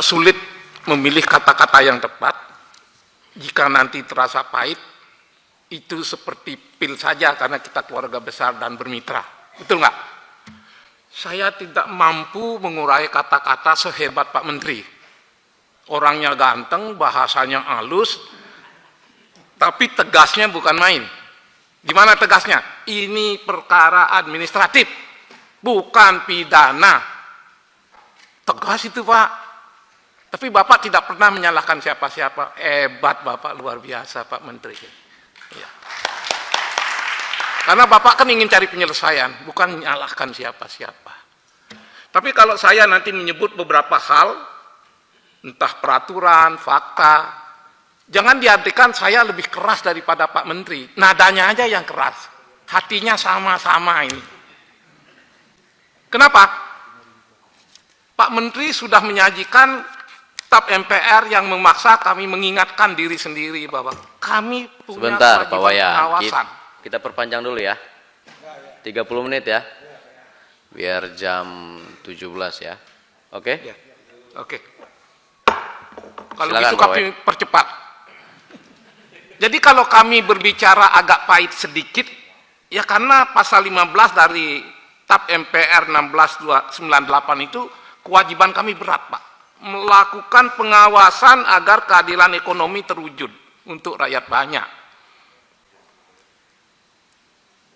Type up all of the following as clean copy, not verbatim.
sulit memilih kata-kata yang tepat. Jika nanti terasa pahit, itu seperti pil saja karena kita keluarga besar dan bermitra. Betul nggak? Saya tidak mampu mengurai kata-kata sehebat Pak Menteri. Orangnya ganteng, bahasanya halus, tapi tegasnya bukan main. Di mana tegasnya? Ini perkara administratif, bukan pidana. Tegas itu Pak. Tapi Bapak tidak pernah menyalahkan siapa-siapa. Hebat Bapak, luar biasa Pak Menteri. Ya. Karena Bapak kan ingin cari penyelesaian, bukan menyalahkan siapa-siapa. Tapi kalau saya nanti menyebut beberapa hal, entah peraturan, fakta, jangan diartikan saya lebih keras daripada Pak Menteri. Nadanya aja yang keras, hatinya sama-sama ini. Kenapa? Pak Menteri sudah menyajikan staf MPR yang memaksa kami mengingatkan diri sendiri bahwa kami punya sebentar, Pak kewajiban Wayan, pengawasan. kita perpanjang dulu ya. 30 menit ya. Biar jam 17 ya. Oke? Ya. Oke. Kalau Silakan, gitu Pak kami percepat. Jadi kalau kami berbicara agak pahit sedikit, ya karena pasal 15 dari TAP MPR 1698 itu kewajiban kami berat, Pak. Melakukan pengawasan agar keadilan ekonomi terwujud untuk rakyat banyak.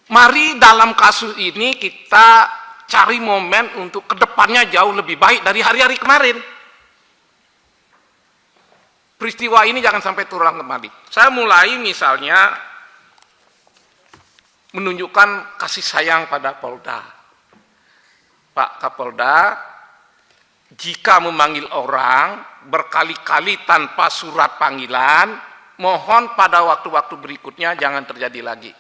Mari dalam kasus ini kita cari momen untuk kedepannya jauh lebih baik dari hari-hari kemarin. Peristiwa ini jangan sampai terulang kembali. Saya mulai misalnya menunjukkan kasih sayang pada Polda. Pak Kapolda, jika memanggil orang berkali-kali tanpa surat panggilan, mohon pada waktu-waktu berikutnya jangan terjadi lagi.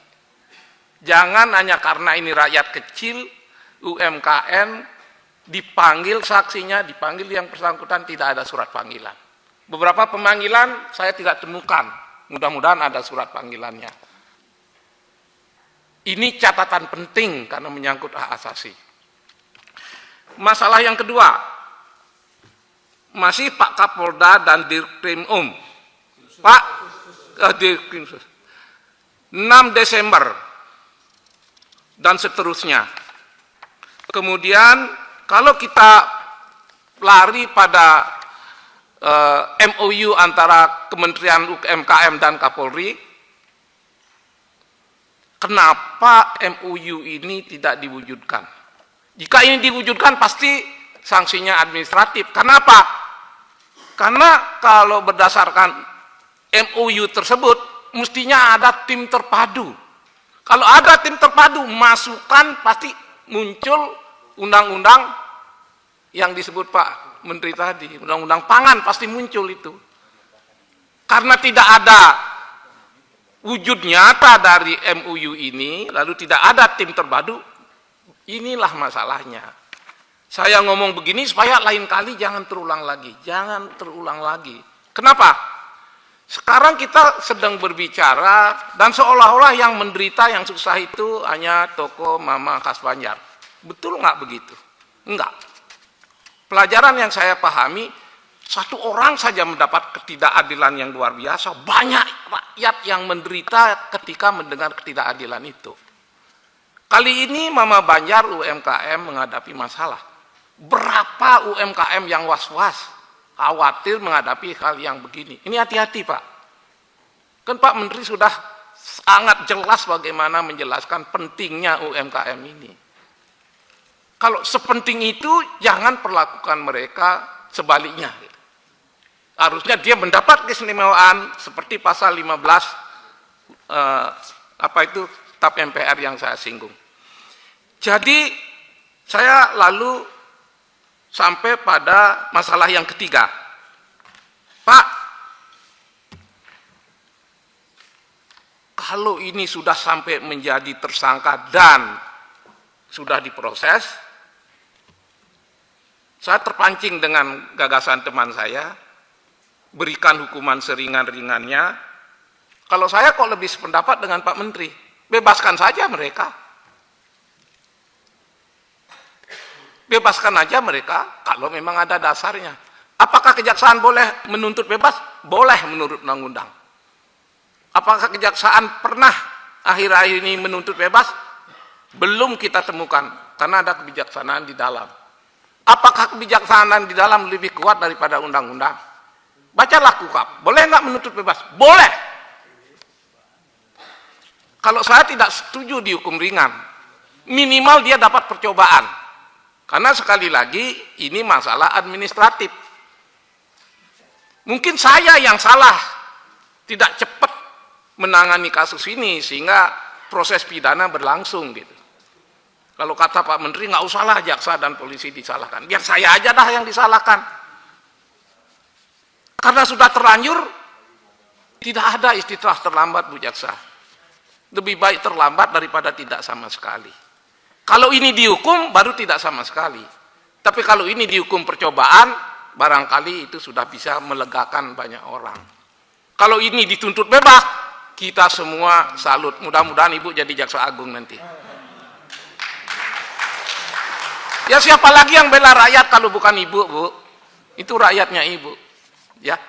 Jangan hanya karena ini rakyat kecil, UMKM, dipanggil saksinya, dipanggil yang bersangkutan, tidak ada surat panggilan. Beberapa pemanggilan saya tidak temukan, mudah-mudahan ada surat panggilannya. Ini catatan penting karena menyangkut hak asasi. Masalah yang kedua, masih Pak Kapolda dan Dirkrim Pak Dirkrim 6 Desember dan seterusnya. Kemudian kalau kita lari pada MOU antara Kementerian UMKM dan Kapolri, kenapa MOU ini tidak diwujudkan? Jika ini diwujudkan pasti sanksinya administratif. Kenapa? Karena kalau berdasarkan MOU tersebut mestinya ada tim terpadu. Kalau ada tim terpadu, masukan pasti muncul undang-undang yang disebut Pak Menteri tadi, undang-undang pangan pasti muncul itu. Karena tidak ada wujud nyata dari MOU ini, lalu tidak ada tim terpadu, inilah masalahnya. Saya ngomong begini supaya lain kali jangan terulang lagi, jangan terulang lagi. Kenapa? Sekarang kita sedang berbicara dan seolah-olah yang menderita, yang susah itu hanya toko Mama Khas Banjar. Betul nggak begitu? Enggak. Pelajaran yang saya pahami, satu orang saja mendapat ketidakadilan yang luar biasa. Banyak rakyat yang menderita ketika mendengar ketidakadilan itu. Kali ini Mama Banjar UMKM menghadapi masalah. Berapa UMKM yang was-was, khawatir menghadapi hal yang begini. Ini hati-hati Pak. Kan Pak Menteri sudah sangat jelas bagaimana menjelaskan pentingnya UMKM ini. Kalau sepenting itu, jangan perlakukan mereka sebaliknya. Harusnya dia mendapat keistimewaan seperti pasal 15 TAP MPR yang saya singgung. Jadi saya lalu sampai pada masalah yang ketiga. Pak, kalau ini sudah sampai menjadi tersangka dan sudah diproses, saya terpancing dengan gagasan teman saya, berikan hukuman seringan-ringannya. Kalau saya kok lebih sependapat dengan Pak Menteri, bebaskan saja mereka. Bebaskan aja mereka kalau memang ada dasarnya. Apakah kejaksaan boleh menuntut bebas? Boleh menurut undang-undang. Apakah kejaksaan pernah akhir-akhir ini menuntut bebas? Belum kita temukan, karena ada kebijaksanaan di dalam. Apakah kebijaksanaan di dalam lebih kuat daripada undang-undang? Bacalah KUHP. Boleh nggak menuntut bebas? Boleh. Kalau saya tidak setuju dihukum ringan, minimal dia dapat percobaan. Karena sekali lagi, ini masalah administratif. Mungkin saya yang salah, tidak cepat menangani kasus ini, sehingga proses pidana berlangsung gitu. Kalau kata Pak Menteri, nggak usahlah jaksa dan polisi disalahkan. Biar saya aja dah yang disalahkan. Karena sudah terlanjur, tidak ada istilah terlambat, Bu Jaksa. Lebih baik terlambat daripada tidak sama sekali. Kalau ini dihukum, baru tidak sama sekali. Tapi kalau ini dihukum percobaan, barangkali itu sudah bisa melegakan banyak orang. Kalau ini dituntut bebas, kita semua salut. Mudah-mudahan Ibu jadi Jaksa Agung nanti. Ya siapa lagi yang bela rakyat kalau bukan Ibu, Bu? Itu rakyatnya Ibu. Ya,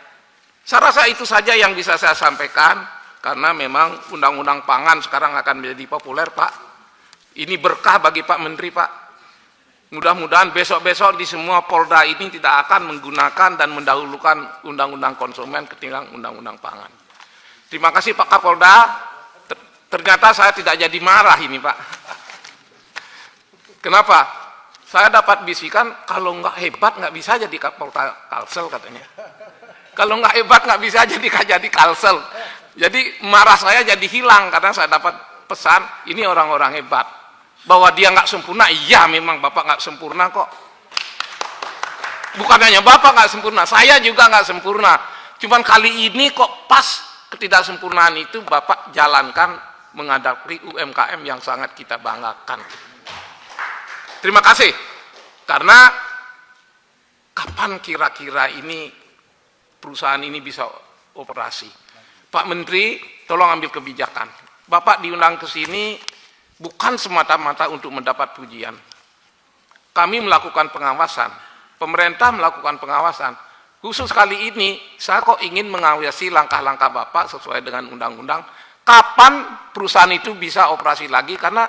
saya rasa itu saja yang bisa saya sampaikan, karena memang undang-undang pangan sekarang akan menjadi populer, Pak. Ini berkah bagi Pak Menteri, Pak. Mudah-mudahan besok-besok di semua Polda ini tidak akan menggunakan dan mendahulukan undang-undang konsumen ketimbang undang-undang pangan. Terima kasih Pak Kapolda. Ternyata saya tidak jadi marah ini, Pak. Kenapa? Saya dapat bisikan, kalau nggak hebat nggak bisa jadi Kapolda Kalsel katanya. Kalau nggak hebat nggak bisa jadi Kalsel. Jadi marah saya jadi hilang karena saya dapat pesan ini orang-orang hebat. Bahwa dia nggak sempurna, iya memang Bapak nggak sempurna kok. Bukan hanya Bapak nggak sempurna, saya juga nggak sempurna. Cuman kali ini kok pas ketidaksempurnaan itu Bapak jalankan menghadapi UMKM yang sangat kita banggakan. Terima kasih. Karena kapan kira-kira ini perusahaan ini bisa operasi? Pak Menteri, tolong ambil kebijakan. Bapak diundang ke sini bukan semata-mata untuk mendapat pujian. Kami melakukan pengawasan, pemerintah melakukan pengawasan. Khusus kali ini, saya kok ingin mengawasi langkah-langkah Bapak sesuai dengan undang-undang. Kapan perusahaan itu bisa operasi lagi, karena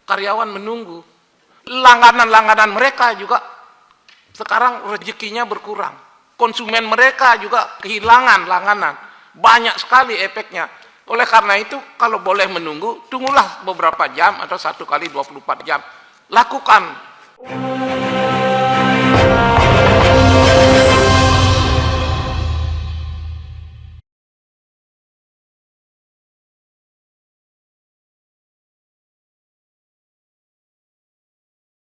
karyawan menunggu. Langganan-langganan mereka juga sekarang rezekinya berkurang. Konsumen mereka juga kehilangan langganan. Banyak sekali efeknya. Oleh karena itu, kalau boleh menunggu, tunggulah beberapa jam atau 1 kali 24 jam. Lakukan.